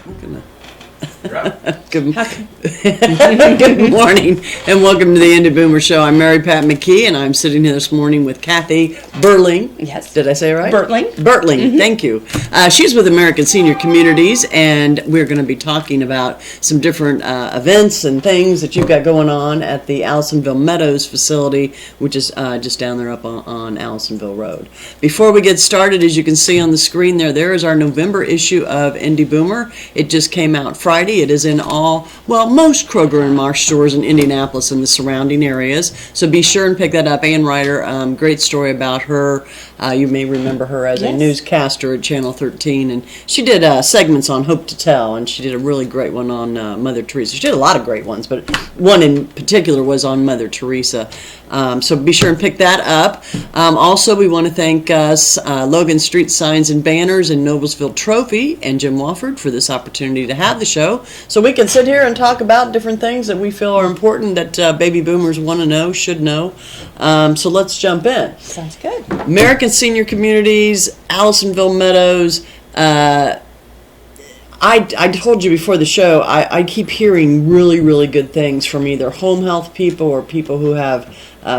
Good morning, and welcome to the Indy Boomer Show. I'm Mary Pat McKee, and I'm sitting here this morning with Cathy Bertling. Yes. Did I say it right? Bertling. Bertling, thank you. She's with American Senior Communities, and we're going to be talking about some different events and things that you've got going on at the Allisonville Meadows facility, which is just down there up on Allisonville Road. Before we get started, as you can see on the screen there is our November issue of Indy Boomer. It just came out Friday. It is in most Kroger and Marsh stores in Indianapolis and the surrounding areas. So be sure and pick that up. Ann Ryder, great story about her. You may remember her as a newscaster at Channel 13, and she did segments on Hope to Tell, and she did a really great one on Mother Teresa. She did a lot of great ones, but one in particular was on Mother Teresa. So be sure and pick that up. Also, we want to thank Logan Street Signs and Banners and Noblesville Trophy and Jim Wofford for this opportunity to have the show, so we can sit here and talk about different things that we feel are important that baby boomers want to know, should know. So let's jump in. Sounds good. American Senior Communities, Allisonville Meadows. I told you before the show, I keep hearing really, really good things from either home health people or people who have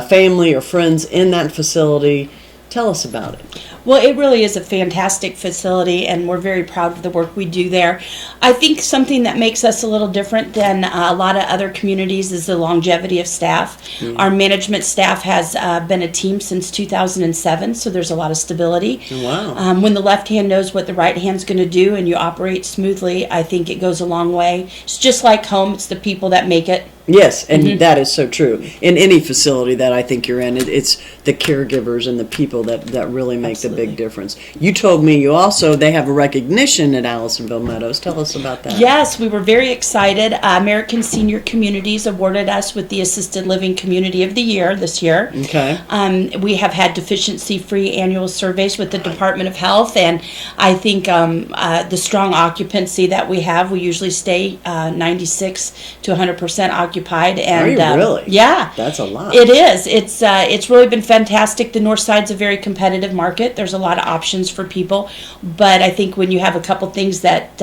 family or friends in that facility. Tell us about it. Well, it really is a fantastic facility, and we're very proud of the work we do there. I think something that makes us a little different than a lot of other communities is the longevity of staff. Mm-hmm. Our management staff has been a team since 2007, so there's a lot of stability. Wow. When the left hand knows what the right hand's going to do and you operate smoothly, I think it goes a long way. It's just like home. It's the people that make it. Yes, and that is so true. In any facility that I think you're in, it's the caregivers and the people that really make the big difference. You told me they have a recognition at Allisonville Meadows. Tell us about that. Yes, we were very excited. American Senior Communities awarded us with the Assisted Living Community of the Year this year. Okay. We have had deficiency-free annual surveys with the Department of Health, and I think the strong occupancy that we have, we usually stay 96 to 100% occupied. And, are you really? Yeah. That's a lot. It is. It's really been fantastic. The North Side's a very competitive market. There's a lot of options for people, but I think when you have a couple things that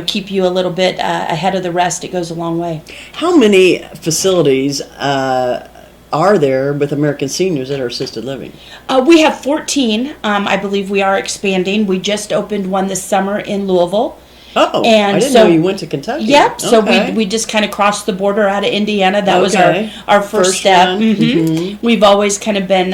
keep you a little bit ahead of the rest, it goes a long way. How many facilities are there with American seniors that are assisted living? We have 14. I believe we are expanding. We just opened one this summer in Louisville. Oh, and I didn't know you went to Kentucky. Yep, so we just kind of crossed the border out of Indiana. That was our first step. Mm-hmm. We've always kind of been,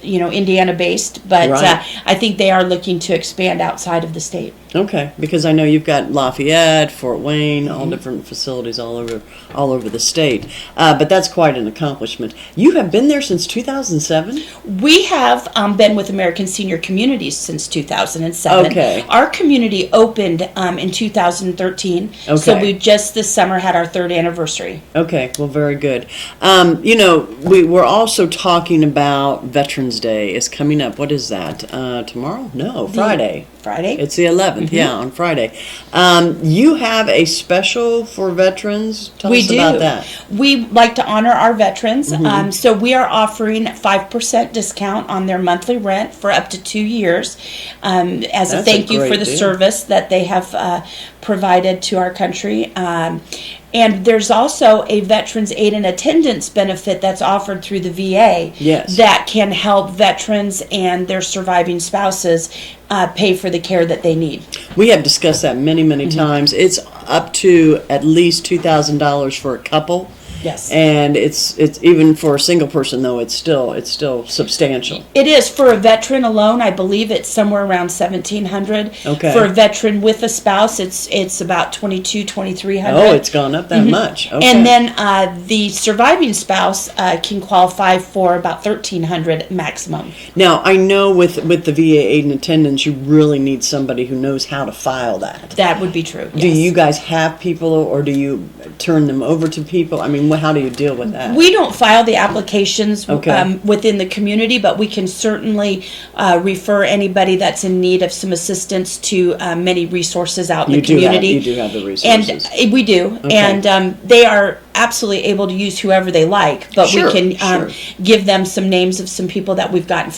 Indiana-based, but I think they are looking to expand outside of the state. Okay, because I know you've got Lafayette, Fort Wayne, all different facilities all over the state. But that's quite an accomplishment. You have been there since 2007? We have been with American Senior Communities since 2007. Okay. Our community opened in 2013. Okay. So we just this summer had our third anniversary. Okay, well, very good. We're also talking about Veterans Day is coming up. What is that? Tomorrow? No, Friday. Friday? It's the 11th, on Friday. You have a special for veterans. Tell us about that. We like to honor our veterans. So we are offering 5% discount on their monthly rent for up to 2 years as a thank you for the service that they have provided to our country. And there's also a Veterans Aid and Attendance benefit that's offered through the VA that can help veterans and their surviving spouses pay for the care that they need. We have discussed that many times. It's up to at least $2,000 for a couple. Yes. And it's even for a single person though, it's still substantial. It is. For a veteran alone, I believe it's somewhere around $1,700. Okay. For a veteran with a spouse, it's about $2,200-$2,300. Oh, it's gone up that much. Okay. And then the surviving spouse can qualify for about $1,300 maximum. Now, I know with the VA aid and attendance, you really need somebody who knows how to file that. That would be true. Yes. Do you guys have people, or do you turn them over to people? I mean, how do you deal with that? We don't file the applications within the community, but we can certainly refer anybody that's in need of some assistance to many resources out in the community. You do have the resources. And we do. Okay. And they are absolutely able to use whoever they like, but Sure, we can sure. give them some names of some people that we've gotten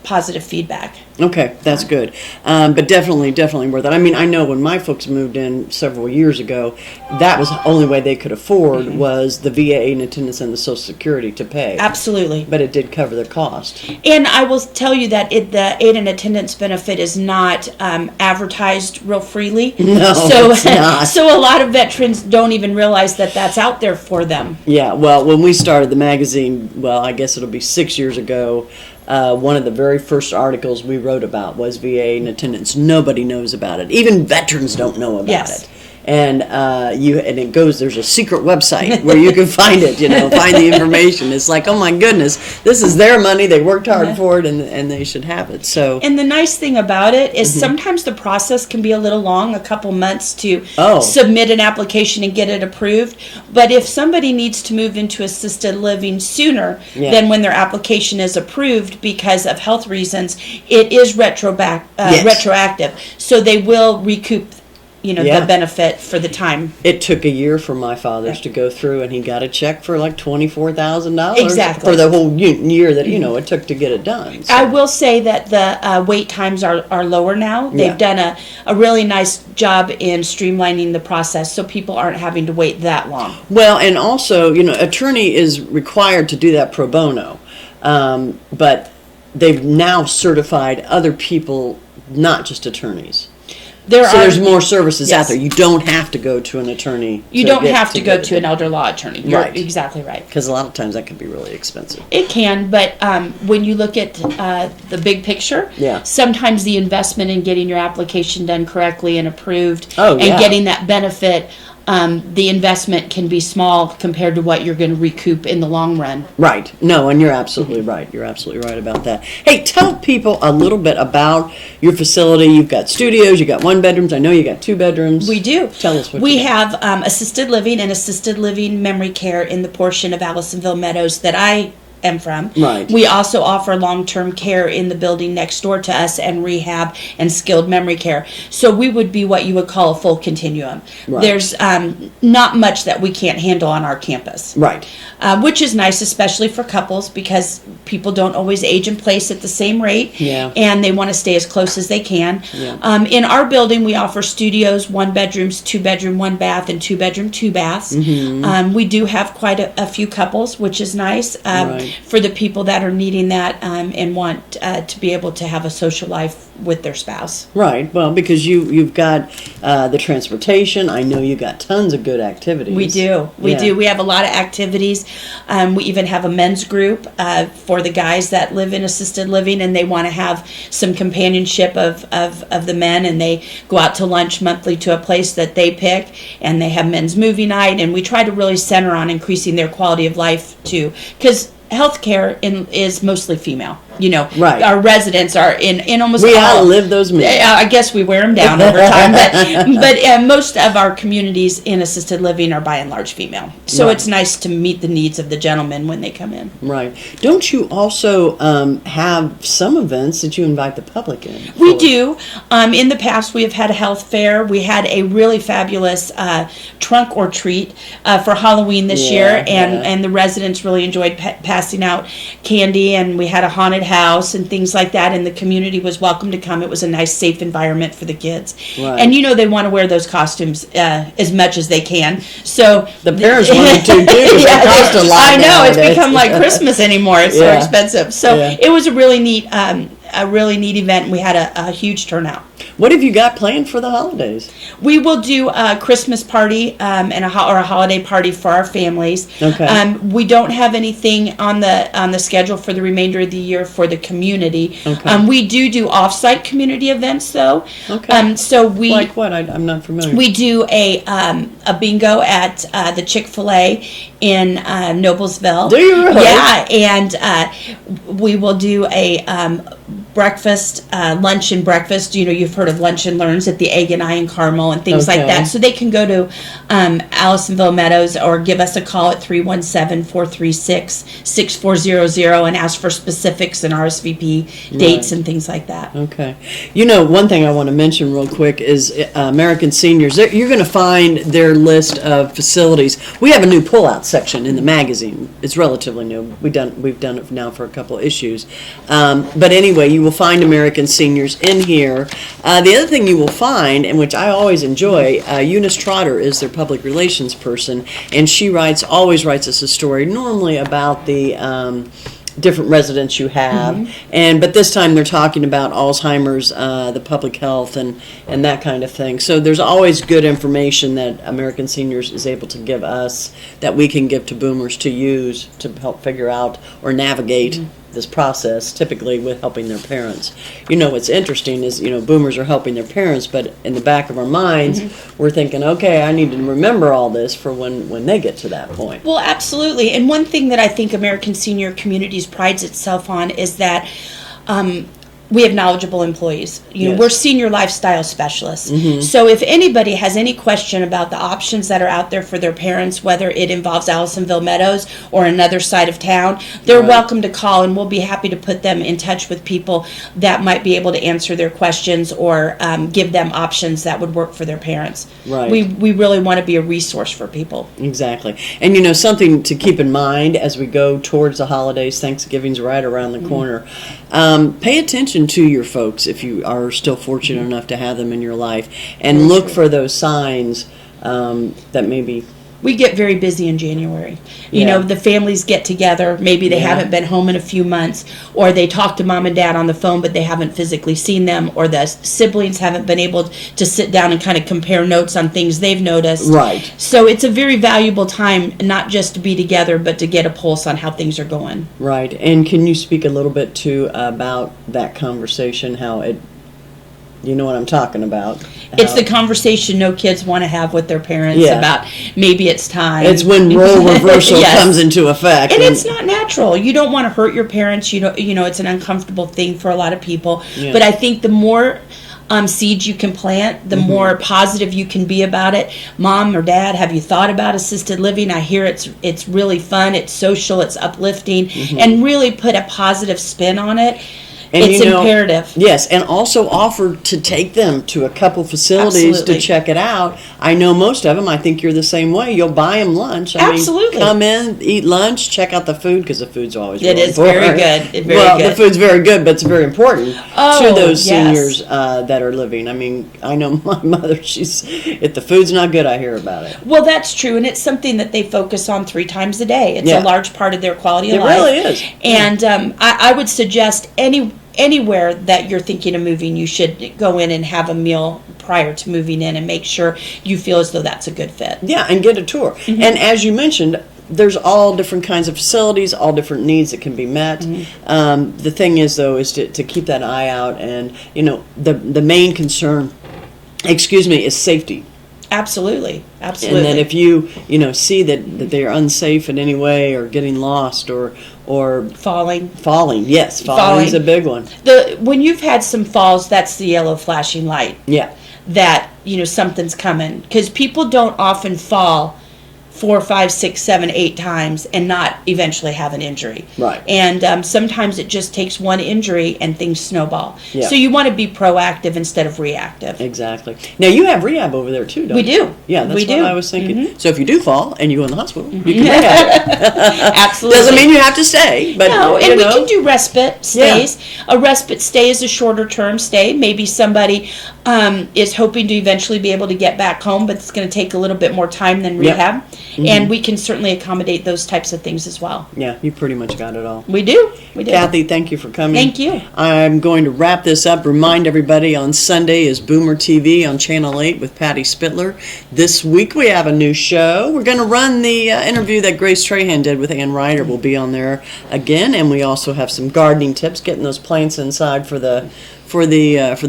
positive feedback. Okay, that's good. But definitely worth it. I mean, I know when my folks moved in several years ago, that was the only way they could afford was the VA aid and attendance and the Social Security to pay. Absolutely. But it did cover the cost. And I will tell you that the aid and attendance benefit is not advertised real freely. No, so, it's not. So a lot of veterans don't even realize that that's out there for them. Yeah, well, when we started the magazine, well, I guess it'll be 6 years ago, one of the very first articles we wrote about was VA and attendance. Nobody knows about it. Even veterans don't know about Yes. it. And there's a secret website where you can find it, find the information. It's like, oh my goodness, this is their money. They worked hard for it, and they should have it. So. And the nice thing about it is sometimes the process can be a little long, a couple months to submit an application and get it approved. But if somebody needs to move into assisted living sooner than when their application is approved because of health reasons, it is retroactive. So they will recoup the benefit for the time. It took a year for my father's to go through, and he got a check for like $24,000 exactly for the whole year that it took to get it done. So. I will say that the wait times are lower now. They've done a really nice job in streamlining the process, so people aren't having to wait that long. Well, and also, attorney is required to do that pro bono, but they've now certified other people, not just attorneys. There's more services out there. You don't have to go to an attorney. You don't have to go to an elder law attorney. You're right. Exactly right. Because a lot of times that can be really expensive. It can, but when you look at the big picture, sometimes the investment in getting your application done correctly and approved and getting that benefit, the investment can be small compared to what you're going to recoup in the long run. Right. No, and you're absolutely right. You're absolutely right about that. Hey, tell people a little bit about your facility. You've got studios, you got 1-bedrooms. I know you got 2 bedrooms. We do. Tell us what we have assisted living and assisted living memory care in the portion of Allisonville Meadows that I am from. Right. We also offer long-term care in the building next door to us and rehab and skilled memory care. So we would be what you would call a full continuum. Right. There's not much that we can't handle on our campus. Right. Which is nice, especially for couples, because people don't always age in place at the same rate, and they want to stay as close as they can. Yeah. In our building, we offer studios, 1-bedrooms, 2-bedroom, 1-bath, and 2-bedroom, 2-baths. We do have quite a few couples, which is nice. Right. For the people that are needing that and want to be able to have a social life with their spouse. Right. Well, because you've got the transportation. I know you got tons of good activities. We do. We do. We have a lot of activities. We even have a men's group for the guys that live in assisted living and they want to have some companionship of the men, and they go out to lunch monthly to a place that they pick, and they have men's movie night, and we try to really center on increasing their quality of life too, because healthcare is mostly female. Right. Our residents are in almost we all. outlive those men. I guess we wear them down over time, but most of our communities in assisted living are by and large female. So it's nice to meet the needs of the gentlemen when they come in. Right. Don't you also have some events that you invite the public in? We do. In the past, we have had a health fair. We had a really fabulous trunk or treat for Halloween this year, and the residents really enjoyed passing out candy, and we had a haunted house and things like that, and the community was welcome to come. It was a nice, safe environment for the kids. Right. And they want to wear those costumes as much as they can. So the parents wanted to too. They cost a lot. I know, it's become like Christmas anymore. It's so expensive. So it was a really neat event. We had a huge turnout. What have you got planned for the holidays? We will do a Christmas party and a holiday party for our families. Okay. We don't have anything on the schedule for the remainder of the year for the community. Okay. We do off-site community events though. Okay. So we like what? I'm not familiar. We do a bingo at the Chick-fil-A in Noblesville. Do you really? Yeah, and we will do a breakfast, lunch and breakfast. You've heard of Lunch and Learns at the Egg and I in Carmel and things like that. So they can go to Allisonville Meadows or give us a call at 317-436-6400 and ask for specifics and RSVP dates and things like that. Okay. One thing I want to mention real quick is American Seniors. You're going to find their list of facilities. We have a new pull-out section in the magazine. It's relatively new. We've done it now for a couple of issues. But anyway, you will find American Seniors in here. The other thing you will find, and which I always enjoy, Eunice Trotter is their public relations person, and she always writes us a story, normally about the different residents you have, but this time they're talking about Alzheimer's, the public health, and that kind of thing. So there's always good information that American Seniors is able to give us that we can give to boomers to use to help figure out or navigate this process, typically with helping their parents. What's interesting is, boomers are helping their parents, but in the back of our minds, we're thinking, okay, I need to remember all this for when they get to that point. Well, absolutely. And one thing that I think American Senior Communities prides itself on is that we have knowledgeable employees. We're senior lifestyle specialists. So if anybody has any question about the options that are out there for their parents, whether it involves Allisonville Meadows or another side of town, they're welcome to call, and we'll be happy to put them in touch with people that might be able to answer their questions or give them options that would work for their parents. Right. We really want to be a resource for people. Exactly. And something to keep in mind as we go towards the holidays, Thanksgiving's right around the corner. Pay attention to your folks if you are still fortunate enough to have them in your life, and look for those signs that maybe. We get very busy in January. The families get together. Maybe they haven't been home in a few months, or they talk to mom and dad on the phone, but they haven't physically seen them, or the siblings haven't been able to sit down and kind of compare notes on things they've noticed. Right. So it's a very valuable time, not just to be together, but to get a pulse on how things are going. Right. And can you speak a little bit too about that conversation, how it, you know what I'm talking about? It's the conversation no kids want to have with their parents about maybe it's time. It's when role reversal comes into effect. And it's not natural. You don't want to hurt your parents. It's an uncomfortable thing for a lot of people. Yeah. But I think the more seeds you can plant, the more positive you can be about it. Mom or dad, have you thought about assisted living? I hear it's really fun, it's social, it's uplifting, and really put a positive spin on it. And it's imperative. Yes, and also offer to take them to a couple facilities to check it out. I know most of them. I think you're the same way. You'll buy them lunch. I mean, come in, eat lunch, check out the food, because the food's always really important. Very good. The food's very good, but it's very important to those seniors that are living. I mean, I know my mother, if the food's not good, I hear about it. Well, that's true, and it's something that they focus on 3 times a day. It's a large part of their quality of life. It really is. And I would suggest anywhere that you're thinking of moving, you should go in and have a meal prior to moving in and make sure you feel as though that's a good fit. Yeah, and get a tour. And as you mentioned, there's all different kinds of facilities, all different needs that can be met. The thing is, though, is to keep that eye out, and the main concern, is safety. Absolutely. And then if you see that they are unsafe in any way, or getting lost, or falling. Yes, falling is a big one. When you've had some falls, that's the yellow flashing light. Yeah. That something's coming, because people don't often fall 4, 5, 6, 7, 8 times and not eventually have an injury. Right. And sometimes it just takes one injury and things snowball. Yeah. So you want to be proactive instead of reactive. Exactly. Now you have rehab over there too, don't you? We do. Yeah, that's what I was thinking. So if you do fall and you go in the hospital, you can rehab. Absolutely. Doesn't mean you have to stay, but no, and we can do respite stays. Yeah. A respite stay is a shorter term stay. Maybe somebody is hoping to eventually be able to get back home, but it's going to take a little bit more time than rehab. And we can certainly accommodate those types of things as well. Yeah, you pretty much got it all. We do. Cathy, thank you for coming. Thank you. I'm going to wrap this up. Remind everybody, on Sunday is Boomer TV on Channel 8 with Patty Spittler. This week we have a new show. We're going to run the interview that Grace Trahan did with Ann Ryder. Will be on there again, and we also have some gardening tips, getting those plants inside for the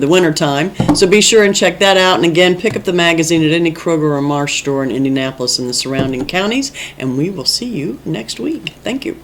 winter time. So be sure and check that out. And again, pick up the magazine at any Kroger or Marsh store in Indianapolis and the surrounding counties. And we will see you next week. Thank you.